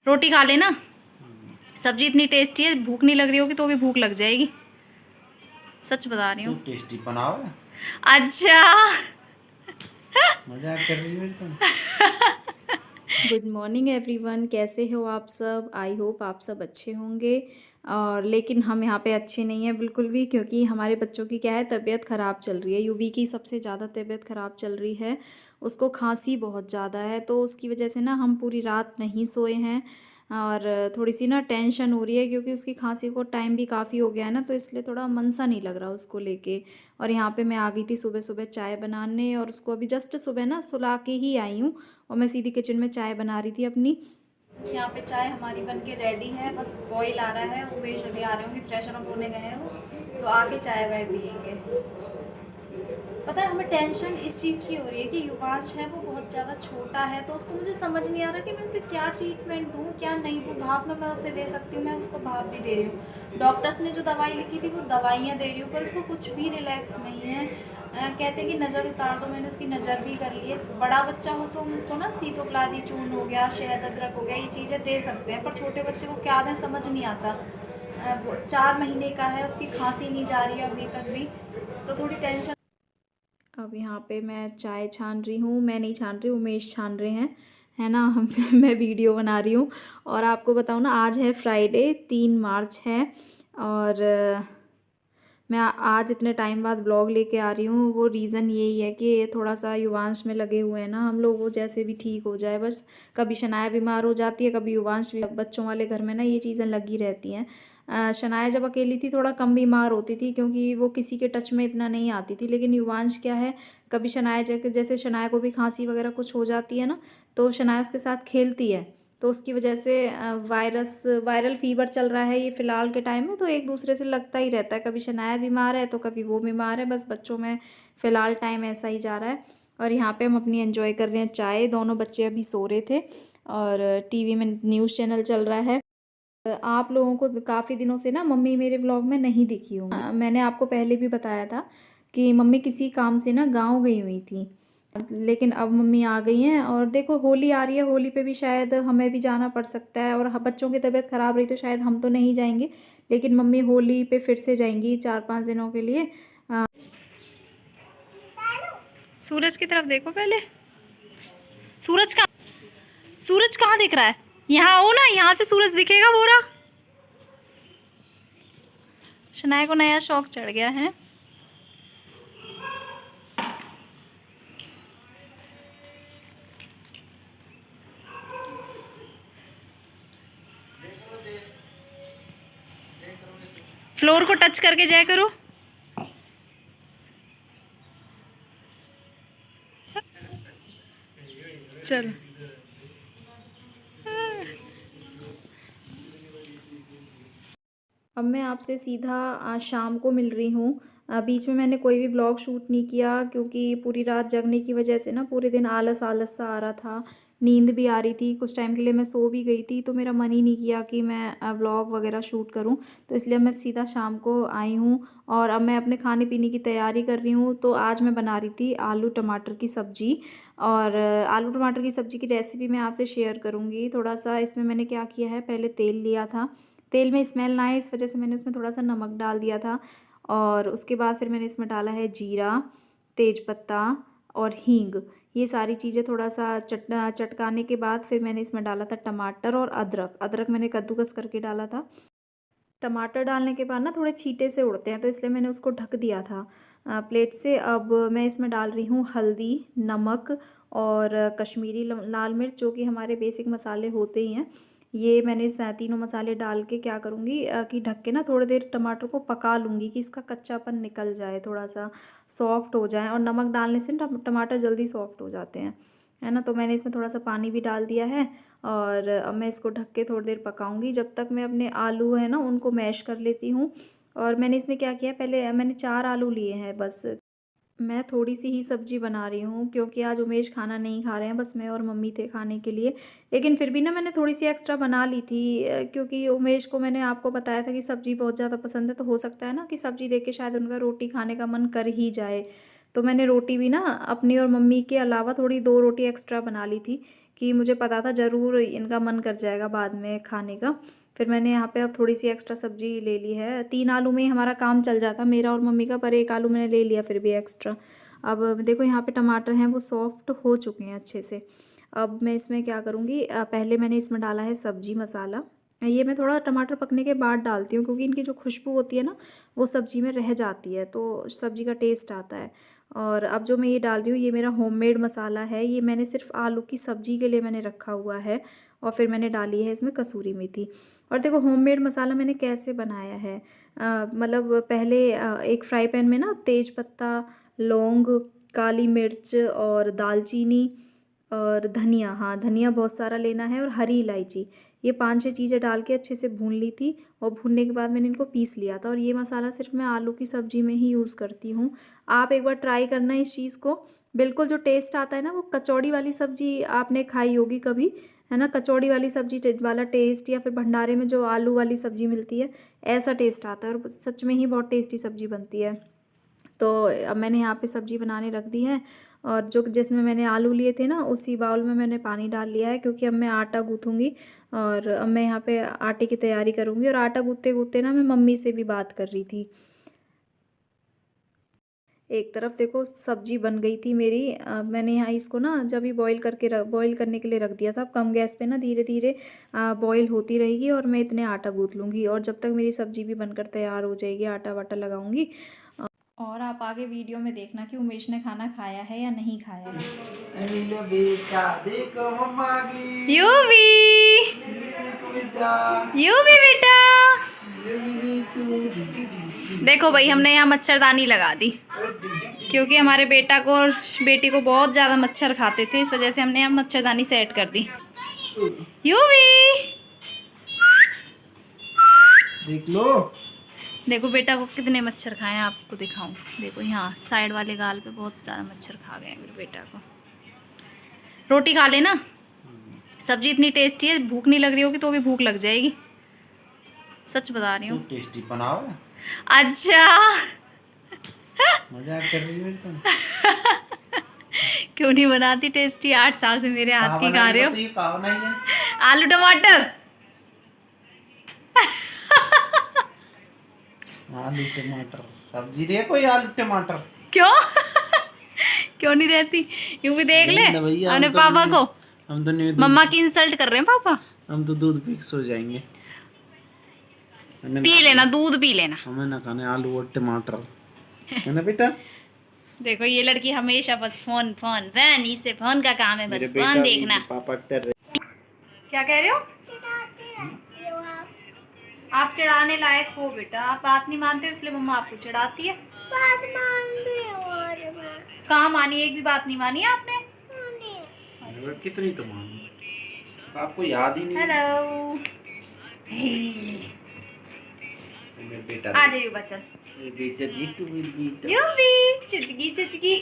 रोटी खा लेना। सब्जी इतनी टेस्टी है, भूख नहीं लग रही होगी तो भी भूख लग जाएगी, सच बता रही तू हूँ। टेस्टी बनाओ। अच्छा। मजाक कर रही है मेरे संग। गुड मॉर्निंग एवरीवन, कैसे हो आप सब? आई होप आप सब अच्छे होंगे। और लेकिन हम यहाँ पे अच्छे नहीं हैं बिल्कुल भी, क्योंकि हमारे बच्चों की क्या है, तबीयत ख़राब चल रही है। यूवी की सबसे ज़्यादा तबीयत ख़राब चल रही है, उसको खांसी बहुत ज़्यादा है, तो उसकी वजह से ना हम पूरी रात नहीं सोए हैं। और थोड़ी सी ना टेंशन हो रही है, क्योंकि उसकी खांसी को टाइम भी काफ़ी हो गया है ना, तो इसलिए थोड़ा मन सा नहीं लग रहा उसको लेके। और यहाँ पे मैं आ गई थी सुबह सुबह चाय बनाने, और उसको अभी जस्ट सुबह ना सुला के ही आई हूँ। और मैं सीधी किचन में चाय बना रही थी अपनी। यहाँ पे चाय हमारी बन के रेडी है, बस बॉईल आ रहा है। उमेश अभी आ रहे होंगे, फ्रेशन अप होने गए हैं वो, तो आके चाय वाय पियेंगे। पता है हमें टेंशन इस चीज़ की हो रही है कि युवांश है वो बहुत ज़्यादा छोटा है, तो उसको मुझे समझ नहीं आ रहा कि मैं उसे क्या ट्रीटमेंट दूँ क्या नहीं दूँ। भाप में मैं उसे दे सकती हूँ, मैं उसको भाप भी दे रही हूँ। डॉक्टर्स ने जो दवाई लिखी थी वो दवाइयाँ दे रही हूँ, पर उसको कुछ भी रिलैक्स नहीं है। कहते हैं कि नज़र उतार दो, मैंने उसकी नज़र भी कर ली है। बड़ा बच्चा हो तो हम उसको ना सीतोप्लादी चूर्ण हो गया, शहद अदरक हो गया, ये चीज़ें दे सकते हैं, पर छोटे बच्चे को क्या दें समझ नहीं आता। वो 4 महीने का है, उसकी खांसी नहीं जा रही है अभी तक भी, तो थोड़ी टेंशन। अब यहाँ पे मैं चाय छान रही हूँ, मैं नहीं छान रही, उमेश छान रहे हैं, है ना। मैं वीडियो बना रही हूँ। और आपको बताऊँ ना, आज है फ्राइडे, 3 मार्च है। और मैं आज इतने टाइम बाद ब्लॉग लेके आ रही हूँ, वो रीज़न यही है कि ये थोड़ा सा युवांश में लगे हुए हैं ना हम लोग, वो जैसे भी ठीक हो जाए बस। कभी शनाया बीमार हो जाती है, कभी युवांश भी। बच्चों वाले घर में ना ये चीज़ें लगी रहती हैं। शनाया जब अकेली थी थोड़ा कम बीमार होती थी, क्योंकि वो किसी के टच में इतना नहीं आती थी, लेकिन युवांश क्या है, कभी शनाया जैसे शनाया को भी खांसी वगैरह कुछ हो जाती है ना, तो शनाया उसके साथ खेलती है, तो उसकी वजह से वायरल फीवर चल रहा है ये फ़िलहाल के टाइम में, तो एक दूसरे से लगता ही रहता है। कभी शनाया बीमार है तो कभी वो बीमार है, बस बच्चों में फ़िलहाल टाइम ऐसा ही जा रहा है। और यहाँ पे हम अपनी एंजॉय कर रहे हैं चाय। दोनों बच्चे अभी सो रहे थे, और टीवी में न्यूज़ चैनल चल रहा है। आप लोगों को काफ़ी दिनों से ना मम्मी मेरे व्लॉग में नहीं दिखी होंगी। मैंने आपको पहले भी बताया था कि मम्मी किसी काम से ना गाँव गई हुई थी, लेकिन अब मम्मी आ गई हैं। और देखो होली आ रही है, होली पे भी शायद हमें भी जाना पड़ सकता है, और बच्चों की तबीयत ख़राब रही तो शायद हम तो नहीं जाएंगे, लेकिन मम्मी होली पे फिर से जाएंगी 4-5 दिनों के लिए। सूरज की तरफ देखो पहले। सूरज का सूरज कहाँ दिख रहा है? यहाँ आओ ना, यहाँ से सूरज दिखेगा पूरा। शनाया को नया शौक चढ़ गया है। फ्लोर को टच करके जाया करो। चल। अब मैं आपसे सीधा आज शाम को मिल रही हूँ। बीच में मैंने कोई भी ब्लॉग शूट नहीं किया, क्योंकि पूरी रात जगने की वजह से ना पूरे दिन आलस आलस सा आ रहा था, नींद भी आ रही थी, कुछ टाइम के लिए मैं सो भी गई थी, तो मेरा मन ही नहीं किया कि मैं ब्लॉग वगैरह शूट करूँ। तो इसलिए मैं सीधा शाम को आई हूँ, और अब मैं अपने खाने पीने की तैयारी कर रही हूँ। तो आज मैं बना रही थी आलू टमाटर की सब्ज़ी, और आलू टमाटर की सब्ज़ी की रेसिपी मैं आपसे शेयर करूँगी। थोड़ा सा इसमें मैंने क्या किया है, पहले तेल लिया था, तेल में स्मेल ना आए इस वजह से मैंने उसमें थोड़ा सा नमक डाल दिया था। और उसके बाद फिर मैंने इसमें डाला है जीरा, तेज़पत्ता और हींग। ये सारी चीज़ें थोड़ा सा चटकाने के बाद फिर मैंने इसमें डाला था टमाटर और अदरक। अदरक मैंने कद्दूकस करके डाला था। टमाटर डालने के बाद ना थोड़े छींटे से उड़ते हैं, तो इसलिए मैंने उसको ढक दिया था प्लेट से। अब मैं इसमें डाल रही हूँ हल्दी, नमक और कश्मीरी लाल मिर्च, जो कि हमारे बेसिक मसाले होते ही हैं। ये मैंने तीनों मसाले डाल के क्या करूँगी कि ढक के ना थोड़ी देर टमाटर को पका लूँगी, कि इसका कच्चापन निकल जाए, थोड़ा सा सॉफ्ट हो जाए। और नमक डालने से टमाटर जल्दी सॉफ्ट हो जाते हैं, है ना। तो मैंने इसमें थोड़ा सा पानी भी डाल दिया है, और अब मैं इसको ढक के थोड़ी देर पकाऊंगी, जब तक मैं अपने आलू है ना उनको मैश कर लेती हूँ। और मैंने इसमें क्या किया, पहले मैंने 4 आलू लिए हैं बस। मैं थोड़ी सी ही सब्जी बना रही हूँ, क्योंकि आज उमेश खाना नहीं खा रहे हैं, बस मैं और मम्मी थे खाने के लिए। लेकिन फिर भी ना मैंने थोड़ी सी एक्स्ट्रा बना ली थी, क्योंकि उमेश को मैंने आपको बताया था कि सब्ज़ी बहुत ज़्यादा पसंद है, तो हो सकता है ना कि सब्ज़ी देख के शायद उनका रोटी खाने का मन कर ही जाए। तो मैंने रोटी भी ना अपनी और मम्मी के अलावा थोड़ी 2 रोटी एक्स्ट्रा बना ली थी, कि मुझे पता था ज़रूर इनका मन कर जाएगा बाद में खाने का। फिर मैंने यहाँ पे अब थोड़ी सी एक्स्ट्रा सब्ज़ी ले ली है। 3 आलू में ही हमारा काम चल जाता मेरा और मम्मी का, पर 1 आलू मैंने ले लिया फिर भी एक्स्ट्रा। अब देखो यहाँ पे टमाटर हैं वो सॉफ्ट हो चुके हैं अच्छे से। अब मैं इसमें क्या करूँगी, पहले मैंने इसमें डाला है सब्जी मसाला। ये मैं थोड़ा टमाटर पकने के बाद डालती हूँ क्योंकि इनकी जो खुशबू होती है ना वो सब्ज़ी में रह जाती है तो सब्ज़ी का टेस्ट आता है। और अब जो मैं ये डाल रही हूँ ये मेरा होममेड मसाला है, ये मैंने सिर्फ आलू की सब्ज़ी के लिए मैंने रखा हुआ है। और फिर मैंने डाली है इसमें कसूरी मेथी। और देखो होममेड मसाला मैंने कैसे बनाया है, मतलब पहले एक फ्राई पैन में ना तेज पत्ता, लौंग, काली मिर्च और दालचीनी और धनिया, हाँ धनिया बहुत सारा लेना है, और हरी इलायची, ये 5-6 चीज़ें डाल के अच्छे से भून ली थी। और भूनने के बाद मैंने इनको पीस लिया था। और ये मसाला सिर्फ मैं आलू की सब्ज़ी में ही यूज़ करती हूँ। आप एक बार ट्राई करना इस चीज़ को, बिल्कुल जो टेस्ट आता है ना वो कचौड़ी वाली सब्ज़ी आपने खाई होगी कभी, है ना, कचौड़ी वाली सब्ज़ी वाला टेस्ट, या फिर भंडारे में जो आलू वाली सब्ज़ी मिलती है ऐसा टेस्ट आता है, और सच में ही बहुत टेस्टी सब्ज़ी बनती है। तो अब मैंने यहाँ पे सब्ज़ी बनाने रख दी है, और जो जिसमें मैंने आलू लिए थे ना उसी बाउल में मैंने पानी डाल लिया है, क्योंकि अब मैं आटा गूँथूँगी। और अब मैं यहाँ पे आटे की तैयारी करूँगी। और आटा गूँथते गूँथते ना मैं मम्मी से भी बात कर रही थी। एक तरफ देखो सब्जी बन गई थी मेरी, मैंने यहाँ इसको ना जब भी बॉईल करने के लिए रख दिया था। अब कम गैस पे ना धीरे धीरे बॉईल होती रहेगी और मैं इतने आटा गूँथ लूँगी, और जब तक मेरी सब्जी भी बनकर तैयार हो जाएगी आटा वाटा लगाऊंगी। और आप आगे वीडियो में देखना कि उमेश ने खाना खाया है या नहीं खाया है। बेटा देखो मम्मा की, यूवी यूवी बेटा देखो भाई, हमने यहाँ मच्छरदानी लगा दी क्योंकि हमारे बेटा को और बेटी को बहुत ज़्यादा मच्छर खाते थे, इस वजह से हमने यहाँ मच्छरदानी सेट कर दी। यूवी देख लो, देखो बेटा को कितने मच्छर खाए हैं, आपको दिखाऊं। देखो यहाँ साइड वाले गाल पे बहुत ज़्यादा मच्छर खा गए मेरे बेटा को। रोटी खा लेना, सब्जी इतनी टेस्टी है, भूख नहीं लग रही होगी तो भी भूख लग जाएगी, सच बता रही हूँ। टेस्टी बनाओ। अच्छा मजाक कर रही है मेरे साथ। क्यों नहीं बनाती टेस्टी, 8 साल से मेरे हाथ की खा रहे हो। कहाँ बनाई है? आलू टमाटर आलू टमाटर सब्जी रे, कोई आलू टमाटर क्यों क्यों नहीं रहती, यूं भी देख ले अपने पापा को। हम तो नहीं, मम्मा की इंसल्ट कर रहे हैं पापा। हम तो दूध पी के सो जाएंगे। पी लेना दूध, पी लेना। हमें ना खाने आलू और टमाटर, है ना बेटा। देखो ये लड़की हमेशा बस फोन फोन फैन, इसे फोन का काम है, बस फोन देखना। पापा क्या कह रहे हो? आप चढ़ाने लायक हो बेटा, आप बात नहीं मानते इसलिए मम्मा आपको चढ़ाती है। बात मानती हूँ, कहाँ मानी, एक भी बात नहीं मानी आपने। कितनी तो मानी, आपको याद ही नहीं। हेलो बेटा आ जाइए बच्चन। यूवी चुटकी चुटकी,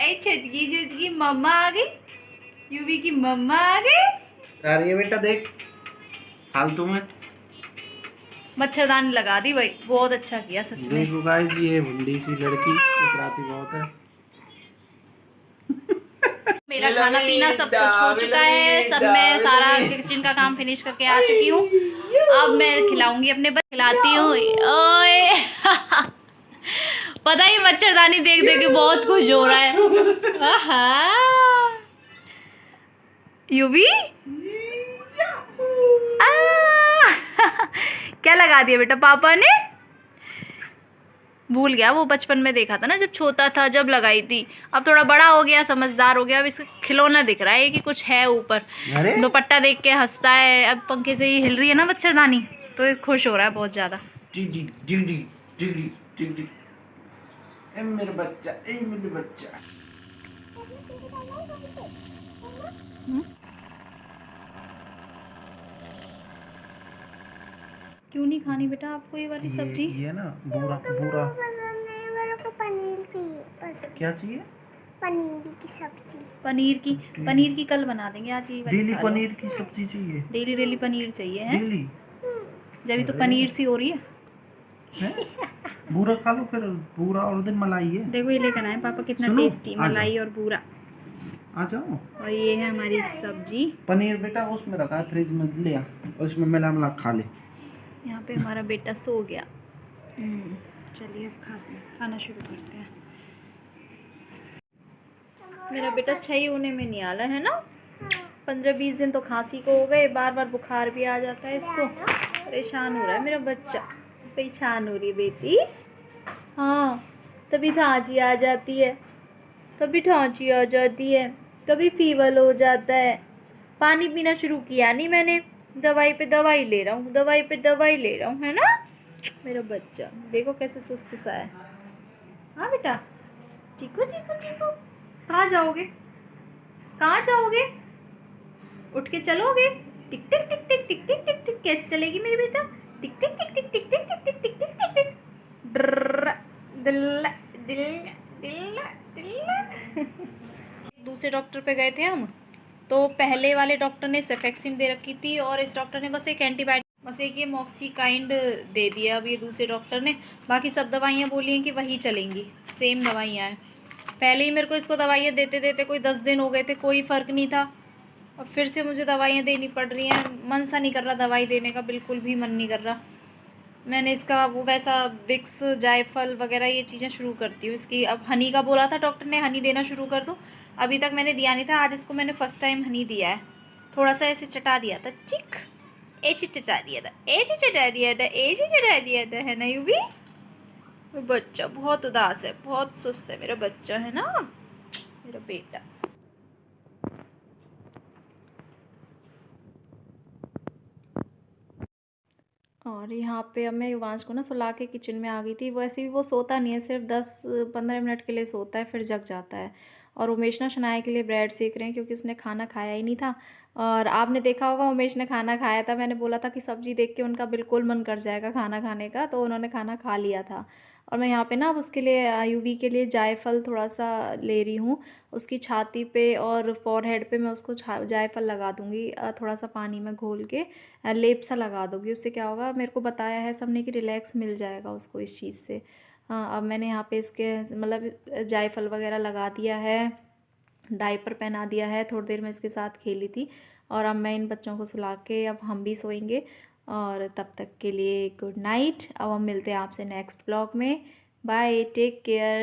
ऐ चुटकी चुटकी, मम्मा आ गई, यूवी की मम्मा आ गई। आ रही है बेटा, देख फालतू में मच्छरदानी लगा दी भाई, बहुत अच्छा किया सच में। देखो गाइस, ये भुंडी सी लड़की इतराती बहुत है। मेरा खाना पीना सब कुछ हो चुका है, सब मैं सारा किचन का काम फिनिश करके आ चुकी हूँ। अब मैं खिलाऊंगी अपने बच्चे, खिलाती हूँ। ओए पता ही मच्छरदानी देख देख के बहुत खुश हो रहा है। यूवी क्या लगा दिया बेटा पापा ने? भूल गया, वो बचपन में देखा था ना जब छोटा था, जब लगाई थी। अब थोड़ा बड़ा हो गया, समझदार हो गया, अब इसका खिलौना दिख रहा है कि कुछ है ऊपर। दुपट्टा देख के हंसता है, अब पंखे से ही हिल रही है ना मच्छरदानी तो खुश हो रहा है बहुत ज्यादा। मेरा बच्चा, मेरा बच्चा। क्यों नहीं खानी बेटा आपको ये वाली सब्जी? ये ना बूरा बूरा। मेरे को पनीर चाहिए। क्या चाहिए? पनीर की सब्जी। पनीर की कल बना देंगे, आज ये वाली डेली खा लो। पनीर की सब्जी चाहिए? डेली पनीर चाहिए है? डेली जब तो पनीर सी हो रही है। बूरा खा लो फिर, बूरा और दिन मलाई है। देखो ये लेकर आए पापा, कितना सुनो, टेस्टी मलाई और बूरा। आ जाओ। और ये है हमारी सब्जी। पनीर बेटा उसमें रखा है फ्रिज में, ले आ और इसमें मिला मिला खा ले। यहाँ पे हमारा बेटा सो गया। चलिए अब खाना शुरू करते हैं। मेरा बेटा सही होने में नहीं आला है ना। 15-20 दिन तो खांसी को हो गए, बार बार बुखार भी आ जाता है इसको। परेशान हो रहा है मेरा बच्चा। परेशान हो रही है बेटी। हाँ, तभी खांसी आ जाती है, कभी फीवर हो जाता है। पानी पीना शुरू किया नहीं मैंने, दवाई पे दवाई ले रहा हूँ, है ना। मेरा बच्चा देखो कैसे सुस्त सा है। हाँ बेटा, चीकू। कहाँ जाओगे? उठ के चलोगे? टिक टिक टिक टिक टिक टिक टिक टिक। कैसे चलेगी मेरी बेटा? टिक टिक टिक टिक टिक टिक टिक टिक टिक टिक टिक टिक। ड्रर, दिल दिल दिल दिल। दूसरे डॉक्टर पे गए थे हम, तो पहले वाले डॉक्टर ने सेफेक्सिन दे रखी थी और इस डॉक्टर ने बस एक एंटीबायोटिक, बस एक ये मॉक्सीकाइंड दे दिया अब ये दूसरे डॉक्टर ने। बाकी सब दवाइयाँ बोली हैं कि वही चलेंगी, सेम दवाइयाँ हैं। पहले ही मेरे को इसको दवाइयाँ देते देते कोई 10 दिन हो गए थे, कोई फ़र्क नहीं था। अब फिर से मुझे दवाइयाँ देनी पड़ रही हैं। मन सा नहीं कर रहा दवाई देने का, बिल्कुल भी मन नहीं कर रहा। मैंने इसका वो वैसा विक्स, जायफल वगैरह ये चीज़ें शुरू करती हूँ इसकी। अब हनी का बोला था डॉक्टर ने, हनी देना शुरू कर दो। अभी तक मैंने दिया नहीं था, आज इसको मैंने फ़र्स्ट टाइम हनी दिया है। थोड़ा सा ऐसे चटा दिया था, चिक ऐसे चटा दिया था, है ना। यूवी बच्चा बहुत उदास है, बहुत सुस्त है मेरा बच्चा, है ना मेरा बेटा। और यहाँ पे अब मैं युवांश को ना सुला के किचन में आ गई थी। वैसे भी वो सोता नहीं है, सिर्फ 10-15 मिनट के लिए सोता है, फिर जग जाता है। और उमेश ना शनाया के लिए ब्रेड सेक रहे हैं क्योंकि उसने खाना खाया ही नहीं था। और आपने देखा होगा उमेश ने खाना खाया था, मैंने बोला था कि सब्ज़ी देख के उनका बिल्कुल मन कर जाएगा खाना खाने का, तो उन्होंने खाना खा लिया था। और मैं यहाँ पे ना अब उसके लिए यूवी के लिए जायफल थोड़ा सा ले रही हूँ। उसकी छाती पे और फॉरहेड पे मैं उसको जायफल लगा दूँगी, थोड़ा सा पानी में घोल के लेप सा लगा दूँगी। उससे क्या होगा, मेरे को बताया है सबने कि रिलैक्स मिल जाएगा उसको इस चीज़ से। हाँ, अब मैंने यहाँ पे इसके मतलब जायफल वगैरह लगा दिया है, डायपर पहना दिया है, थोड़ी देर में इसके साथ खेली थी। और अब मैं इन बच्चों को सुला के अब हम भी सोएंगे। और तब तक के लिए गुड नाइट। अब हम मिलते हैं आपसे नेक्स्ट ब्लॉग में। Bye, take care.